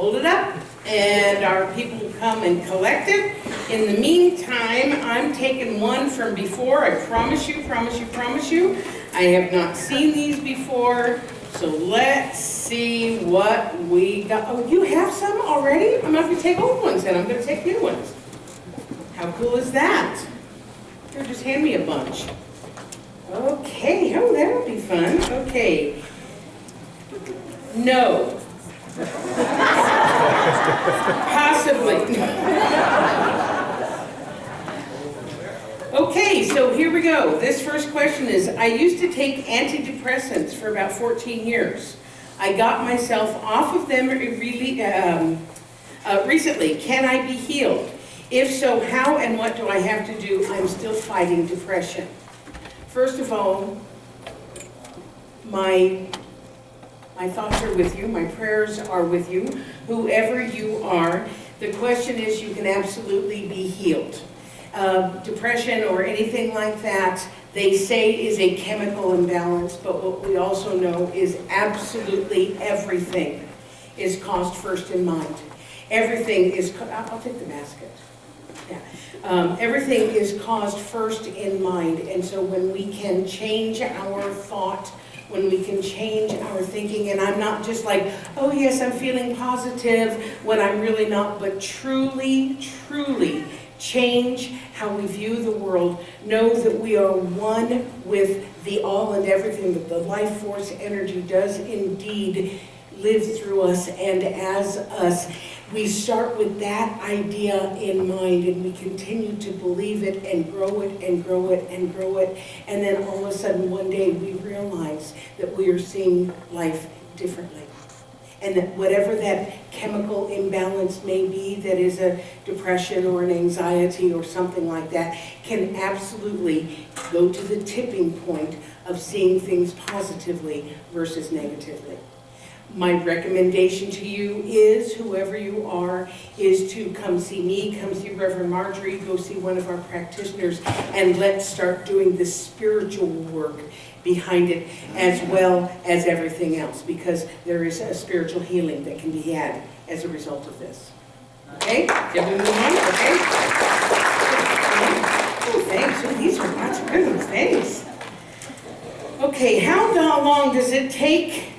hold it up, and our people will come and collect it. In the meantime, I'm taking one from before. I promise you, promise you, promise you. I have not seen these before, so let's see what we got. Oh, you have some already? I'm not going to take old ones then. I'm going to take new ones. How cool is that? Here, just hand me a bunch. Okay, oh, that'll be fun. Okay. No. Possibly. Okay, so here we go. This first question is, I used to take antidepressants for about 14 years. I got myself off of them really, recently. Can I be healed? If so, how and what do I have to do? I'm still fighting depression. First of all, my thoughts are with you. My prayers are with you. Whoever you are, the question is, you can absolutely be healed. Depression or anything like that, they say is a chemical imbalance, but what we also know is absolutely everything is caused first in mind. Everything is, I'll take the basket. Yeah. Everything is caused first in mind, and so when we can change our thought, when we can change our thinking, and I'm not just like, oh yes, I'm feeling positive, when I'm really not, but truly, truly change how we view the world, know that we are one with the all and everything, that the life force energy does indeed live through us and as us. We start with that idea in mind, and we continue to believe it and grow it and grow it and grow it, and then all of a sudden one day we realize that we are seeing life differently. And that whatever that chemical imbalance may be, that is a depression or an anxiety or something like that, can absolutely go to the tipping point of seeing things positively versus negatively. My recommendation to you is, whoever you are, is to come see me, come see Reverend Marjorie, go see one of our practitioners, and let's start doing the spiritual work behind it as well as everything else, because there is a spiritual healing that can be had as a result of this. Okay? Can we move on? Okay? Oh, thanks. Oh, these are lots of good ones. Thanks. Okay, how long does it take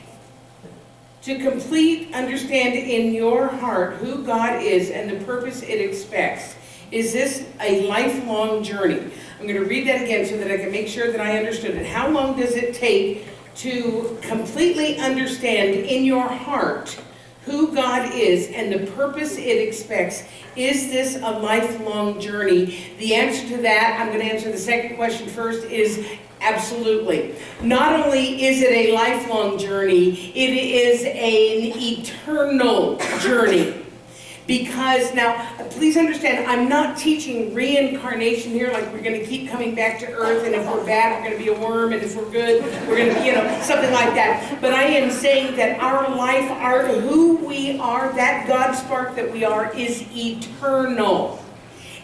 to complete understand in your heart who God is and the purpose it expects? Is this a lifelong journey? I'm going to read that again so that I can make sure that I understood it. How long does it take to completely understand in your heart who God is and the purpose it expects? Is this a lifelong journey? The answer to that, I'm going to answer the second question first, is absolutely. Not only is it a lifelong journey, it is an eternal journey. Because now, please understand, I'm not teaching reincarnation here, like we're going to keep coming back to earth, and if we're bad, we're going to be a worm, and if we're good, we're going to be, something like that. But I am saying that our life, who we are, that God spark that we are, is eternal.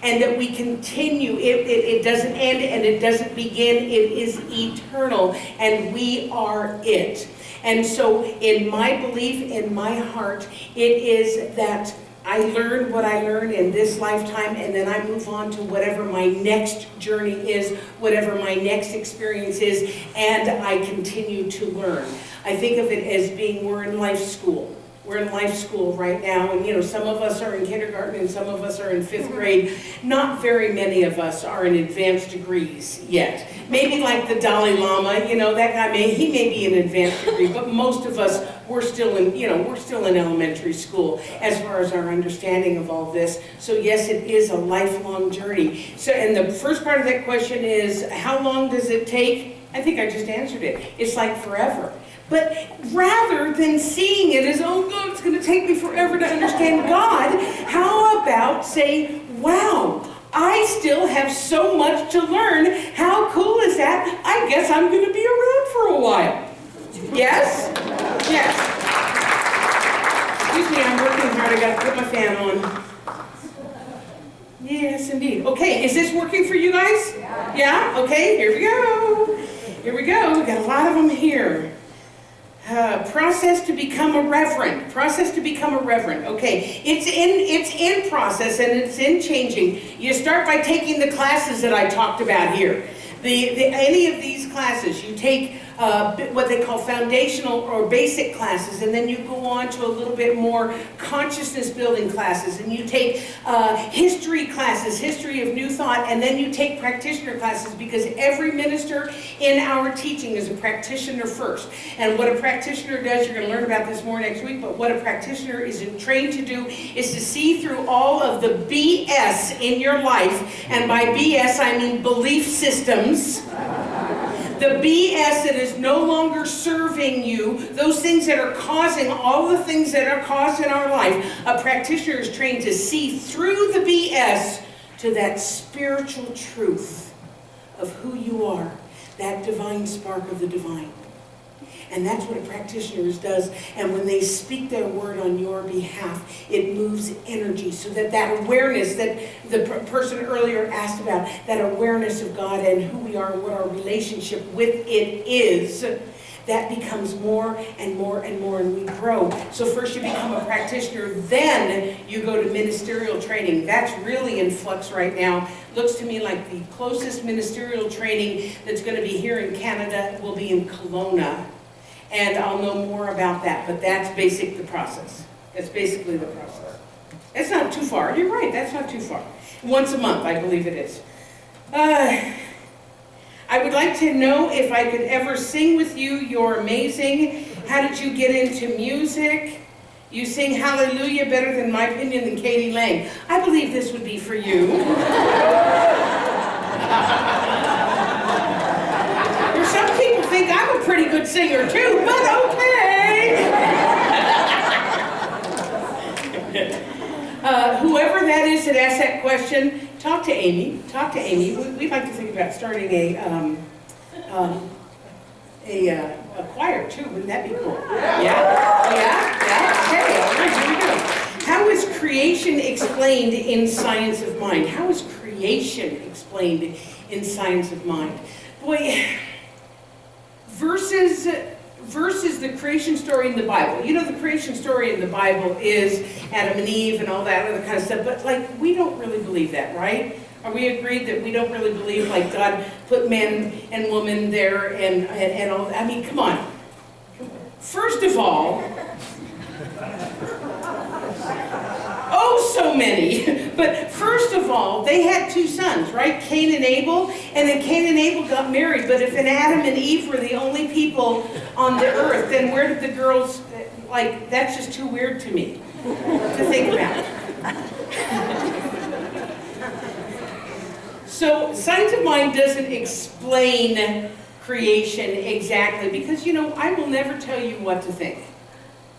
And that we continue, it doesn't end and it doesn't begin, it is eternal, and we are it. And so in my belief, in my heart, it is that I learn what I learn in this lifetime, and then I move on to whatever my next journey is, whatever my next experience is, and I continue to learn. I think of it as being, we're in life school. We're in life school right now, and some of us are in kindergarten and some of us are in 5th grade. Not very many of us are in advanced degrees yet. Maybe like the Dalai Lama, that guy he may be in advanced degree, but most of us, we're still in elementary school as far as our understanding of all this. So yes, it is a lifelong journey. So, and the first part of that question is, how long does it take? I think I just answered it. It's like forever. But rather than seeing it as, oh God, it's going to take me forever to understand God, how about say, wow, I still have so much to learn. How cool is that? I guess I'm going to be around for a while. Yes? Yes. Excuse me, I'm working hard. I got to put my fan on. Yes, indeed. Okay, is this working for you guys? Yeah? Okay, here we go. Here we go. We've got a lot of them here. Process to become a reverend. Process to become a reverend. Okay, it's in process and it's in changing. You start by taking the classes that I talked about here. Any of these classes, you take what they call foundational or basic classes, and then you go on to a little bit more consciousness building classes, and you take history classes, history of new thought, and then you take practitioner classes, because every minister in our teaching is a practitioner first. And what a practitioner does, you're going to learn about this more next week, but what a practitioner is trained to do is to see through all of the BS in your life, and by BS I mean belief systems. The BS that is no longer serving you, those things that are causing all the things that are caused in our life. A practitioner is trained to see through the BS to that spiritual truth of who you are, that divine spark of the divine. And that's what a practitioner does. And when they speak their word on your behalf, it moves energy, so that awareness that the person earlier asked about, that awareness of God and who we are and what our relationship with it is, that becomes more and more and more, and we grow. So first you become a practitioner, then you go to ministerial training. That's really in flux right now. Looks to me like the closest ministerial training that's going to be here in Canada will be in Kelowna. And I'll know more about that, but that's basically the process. That's basically the process. That's not too far. You're right, that's not too far. Once a month, I believe it is. I would like to know if I could ever sing with you. You're amazing. How did you get into music? You sing Hallelujah better, than my opinion, than Katie Lang. I believe this would be for you. Some people think I'm a pretty good singer too, but okay. Whoever that is that asked that question, talk to Amy. Talk to Amy. We'd like to think about starting a choir too. Wouldn't that be cool? Yeah. Okay. All right. Here we go. How is creation explained in science of mind? How is creation explained in science of mind? Boy. Versus the creation story in the Bible. You know, the creation story in the Bible is Adam and Eve and all that other kind of stuff, but like, we don't really believe that, right? Are we agreed that we don't really believe like God put men and women there and all that? I mean, come on. First of all, oh, so many. But first of all, they had two sons, right? Cain and Abel. And then Cain and Abel got married. But if Adam and Eve were the only people on the earth, then where did the girls, like, that's just too weird to me to think about. So science of mind doesn't explain creation exactly, because, you know, I will never tell you what to think.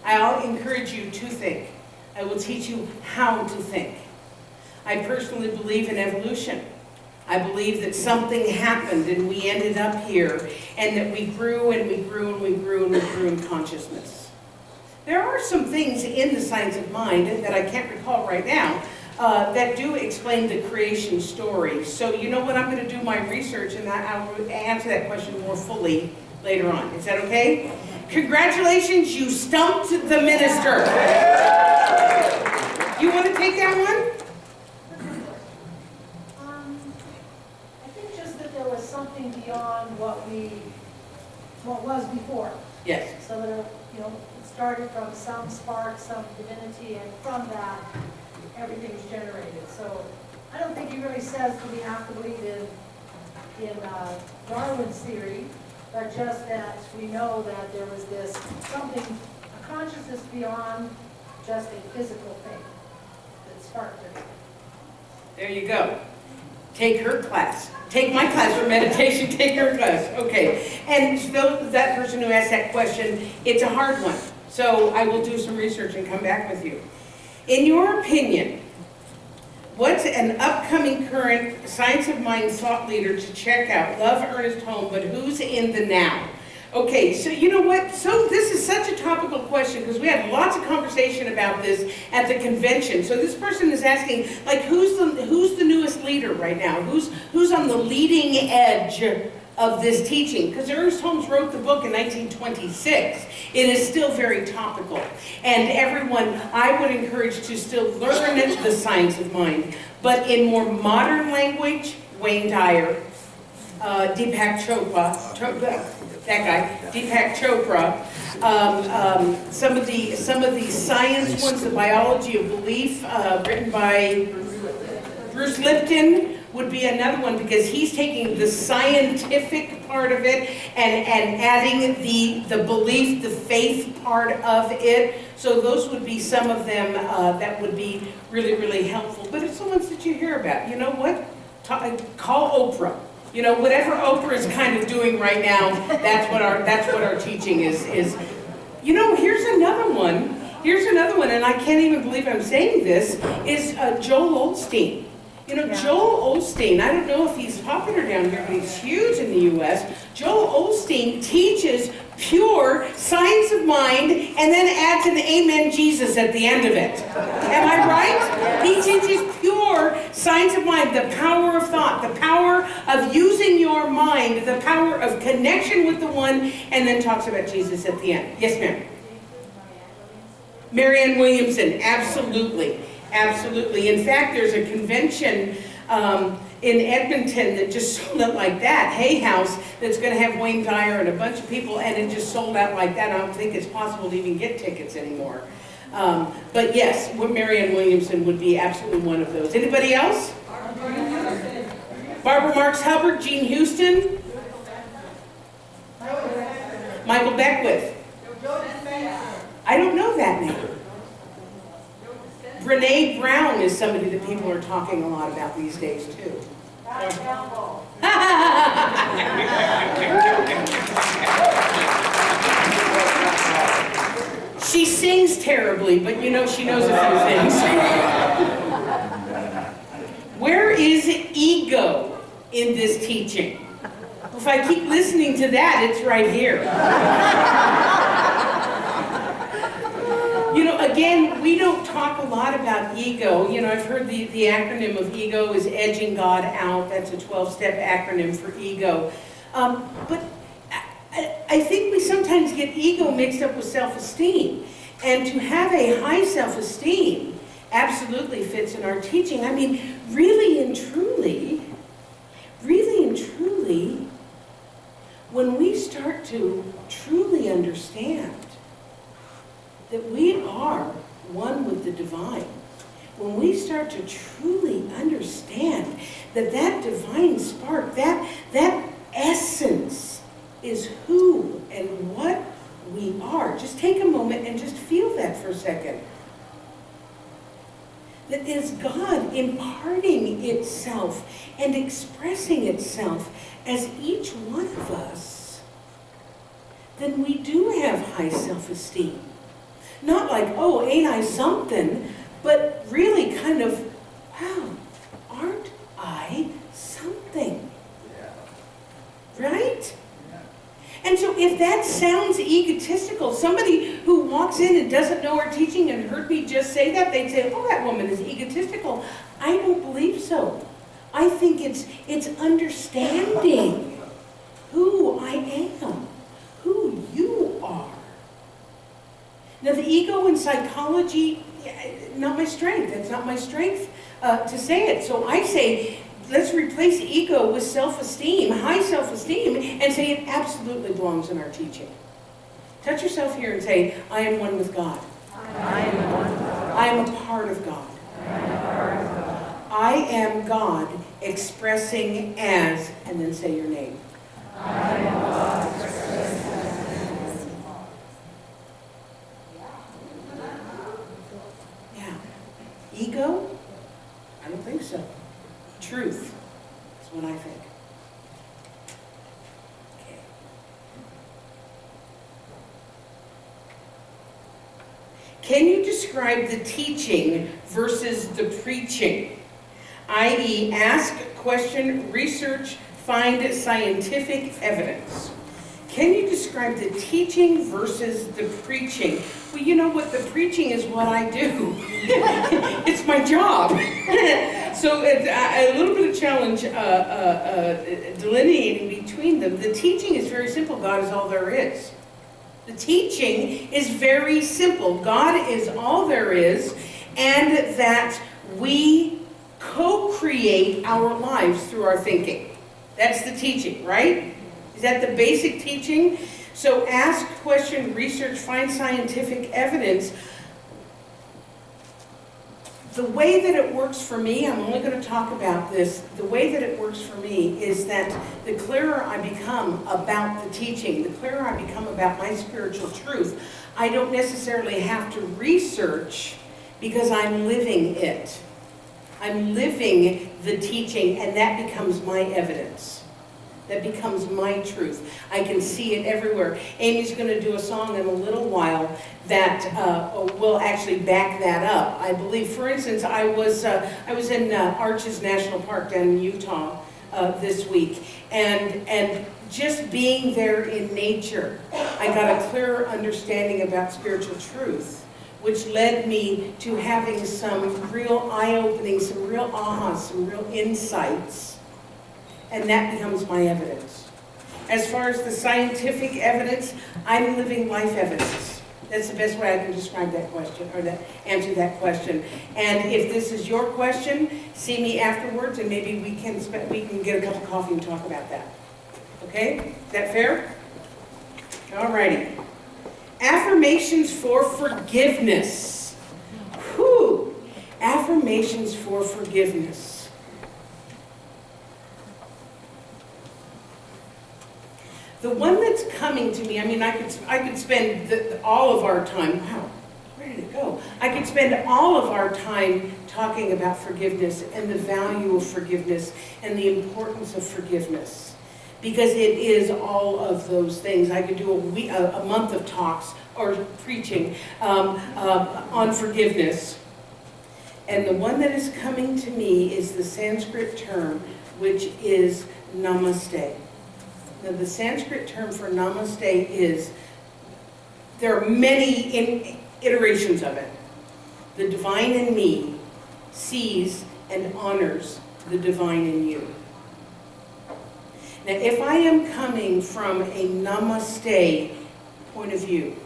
I'll encourage you to think. I will teach you how to think. I personally believe in evolution. I believe that something happened and we ended up here, and that we grew and we grew and we grew and we grew in consciousness. There are some things in the science of mind that I can't recall right now that do explain the creation story. So you know what, I'm going to do my research and I'll answer that question more fully later on. Is that okay? Congratulations, you stumped the minister. You want to take that one? I think just that there was something beyond what was before. Yes. So that, it started from some spark, some divinity, and from that, everything's generated. So I don't think it really says that we have to believe in Darwin's theory, but just that we know that there was this something, a consciousness beyond just a physical thing that sparked it. There you go. Take her class. Take my class for meditation, take her class. Okay. And so that person who asked that question, it's a hard one. So I will do some research and come back with you. In your opinion, what's an upcoming current science of mind thought leader to check out? Love Ernest Holm, but who's in the now? Okay, so you know what? So this is such a topical question because we had lots of conversation about this at the convention. So this person is asking, like, who's the newest leader right now? Who's on the leading edge of this teaching, because Ernest Holmes wrote the book in 1926. It is still very topical. And everyone, I would encourage to still learn the science of mind, but in more modern language, Wayne Dyer, Deepak Chopra, Deepak Chopra, some of the science ones, the biology of belief, written by Bruce Lipton, would be another one, because he's taking the scientific part of it and adding the belief, the faith part of it. So those would be some of them that would be really, really helpful. But it's the ones that you hear about. You know what? Call Oprah. You know, whatever Oprah is kind of doing right now, that's what our teaching is. You know, here's another one. Here's another one, and I can't even believe I'm saying this, is Joel Osteen. You know, Joel Osteen, I don't know if he's popular down here, but he's huge in the U.S. Joel Osteen teaches pure science of mind and then adds an amen Jesus at the end of it. Am I right? He teaches pure science of mind, the power of thought, the power of using your mind, the power of connection with the one, and then talks about Jesus at the end. Yes, ma'am? Marianne Williamson, absolutely. Absolutely. In fact, there's a convention in Edmonton that just sold out like that, Hay House, that's going to have Wayne Dyer and a bunch of people, and it just sold out like that. I don't think it's possible to even get tickets anymore. But yes, Marianne Williamson would be absolutely one of those. Anybody else? Barbara Marx Hubbard, Jean Houston, Michael Beckwith. I don't know that name. Brene Brown is somebody that people are talking a lot about these days, too. Campbell. She sings terribly, but you know she knows a few things. Where is ego in this teaching? If I keep listening to that, it's right here. You know, again, we don't talk a lot about ego. You know, I've heard the acronym of ego is edging God out. That's a 12-step acronym for ego. But I think we sometimes get ego mixed up with self-esteem. And to have a high self-esteem absolutely fits in our teaching. I mean, really and truly, when we start to truly understand that we are one with the divine, when we start to truly understand that that divine spark, that essence is who and what we are. Just take a moment and just feel that for a second. That is God imparting itself and expressing itself as each one of us. Then we do have high self-esteem. Not like, oh, ain't I something, but really kind of, wow, aren't I something? Yeah. Right? Yeah. And so if that sounds egotistical, somebody who walks in and doesn't know our teaching and heard me just say that, they'd say, oh, that woman is egotistical. I don't believe so. I think it's understanding who I am, who you are. Now, the ego in psychology, not my strength. That's not my strength to say it. So I say, let's replace ego with self-esteem, high self-esteem, and say it absolutely belongs in our teaching. Touch yourself here and say, I am one with God. I am one with God. I am a part of God. I am God expressing as, and then say your name. I am God expressing as. Ego? I don't think so. Truth is what I think. Okay. Can you describe the teaching versus the preaching? I.e., ask, question, research, find scientific evidence. Can you describe the teaching versus the preaching? Well, you know what? The preaching is what I do. It's my job. So a little bit of challenge delineating between them. The teaching is very simple. God is all there is. The teaching is very simple. God is all there is, and that we co-create our lives through our thinking. That's the teaching, right? Is that the basic teaching? So ask, question, research, find scientific evidence. The way that it works for me, I'm only going to talk about this, the way that it works for me is that the clearer I become about the teaching, the clearer I become about my spiritual truth, I don't necessarily have to research because I'm living it. I'm living the teaching, and that becomes my evidence. That becomes my truth. I can see it everywhere. Amy's going to do a song in a little while that will actually back that up. I believe, for instance, I was in Arches National Park down in Utah this week, and just being there in nature, I got a clearer understanding about spiritual truth, which led me to having some real eye-opening, some real ahas, some real insights. And that becomes my evidence. As far as the scientific evidence, I'm living life evidence. That's the best way I can describe that question, or answer that question. And if this is your question, see me afterwards, and maybe we can get a cup of coffee and talk about that. Okay? Is that fair? All righty. Affirmations for forgiveness. Whew. Affirmations for forgiveness. The one that's coming to me, I mean, I could spend all of our time, wow, where did it go? I could spend all of our time talking about forgiveness and the value of forgiveness and the importance of forgiveness. Because it is all of those things. I could do a month of talks or preaching on forgiveness. And the one that is coming to me is the Sanskrit term, which is namaste. Now, the Sanskrit term for namaste is, there are many iterations of it. The divine in me sees and honors the divine in you. Now, if I am coming from a namaste point of view,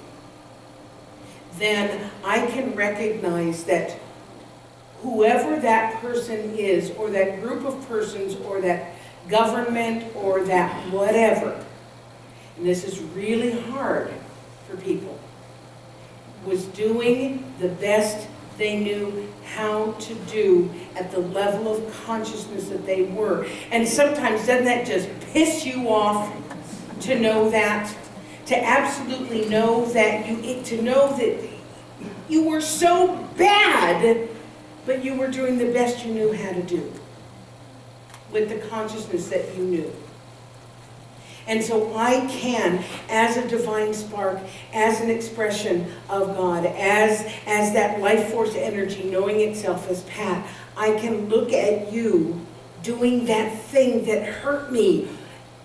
then I can recognize that whoever that person is, or that group of persons, or that government, or that whatever, and this is really hard for people, was doing the best they knew how to do at the level of consciousness that they were. And sometimes, doesn't that just piss you off to know that? To absolutely know that to know that you were so bad, but you were doing the best you knew how to do with the consciousness that you knew. And so I can, as a divine spark, as an expression of God, as that life force energy knowing itself as Pat, I can look at you doing that thing that hurt me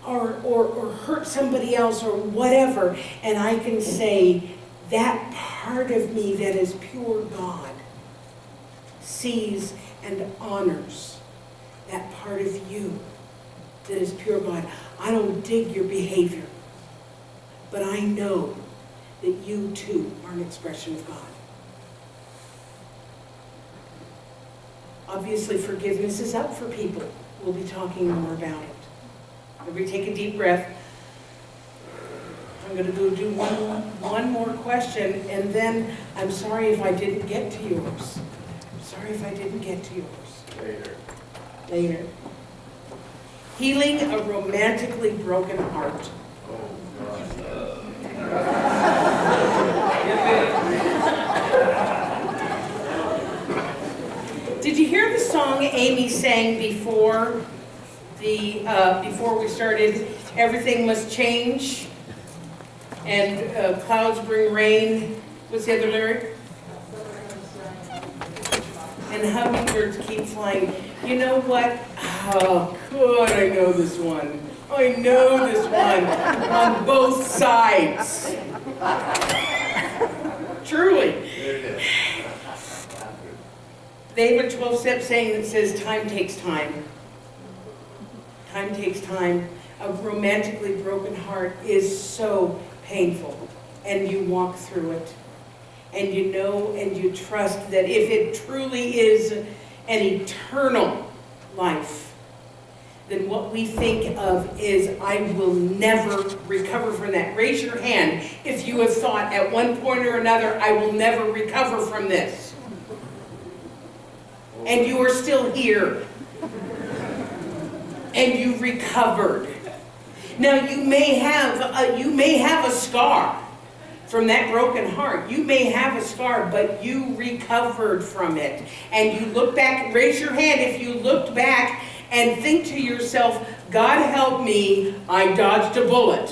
or hurt somebody else or whatever, and I can say, that part of me that is pure God sees and honors that part of you that is pure God. I don't dig your behavior, but I know that you too are an expression of God. Obviously, forgiveness is up for people. We'll be talking more about it. Everybody take a deep breath. I'm going to go do one more question, and then I'm sorry if I didn't get to yours. I'm sorry if I didn't get to yours. Later. Healing a romantically broken heart. Did you hear the song Amy sang before we started? Everything must change, and clouds bring rain. What's the other lyric? And hummingbirds keep flying. You know what? Oh, good, I know this one. I know this one on both sides. Truly. They have a 12-step saying that says time takes time. Time takes time. A romantically broken heart is so painful, and you walk through it. And you know and you trust that if it truly is an eternal life, then what we think of is, I will never recover from that. Raise your hand if you have thought at one point or another, I will never recover from this. And you are still here. And you recovered. Now you may have a scar from that broken heart. You may have a scar, but you recovered from it. And you look back, raise your hand if you looked back and think to yourself, God help me, I dodged a bullet.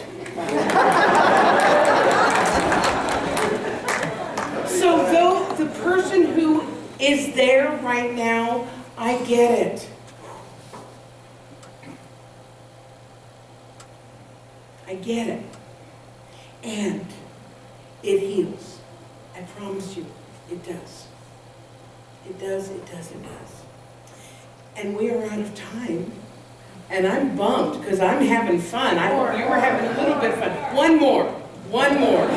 So though the person who is there right now, I get it. I get it. And it heals. I promise you, it does. It does, it does, it does. And we are out of time. And I'm bummed because I'm having fun. You were having a little bit of fun. One more. One more.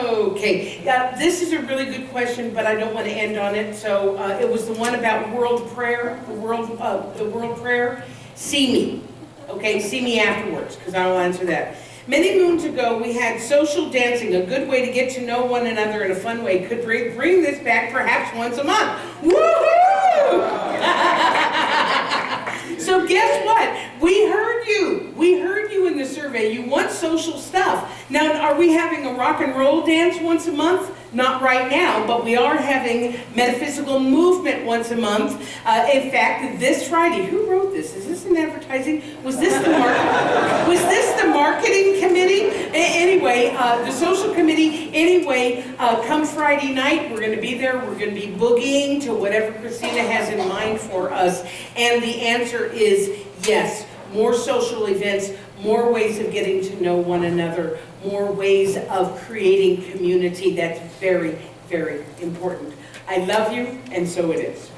Okay, this is a really good question, but I don't want to end on it. So it was the one about world prayer, the world prayer. See me, okay? See me afterwards, because I will answer that. Many moons ago, we had social dancing, a good way to get to know one another in a fun way. Could bring this back perhaps once a month. Woohoo! So guess what? We heard you. We heard you in the survey. You want social stuff. Now, are we having a rock and roll dance once a month? Not right now, but we are having metaphysical movement once a month. In fact, this Friday, who wrote this? Is this an advertising? Was this the marketing committee? Anyway, the social committee. Anyway, come Friday night, we're going to be there. We're going to be boogieing to whatever Christina has in mind for us. And the answer is yes. More social events, more ways of getting to know one another, more ways of creating community. That's very, very important. I love you, and so it is.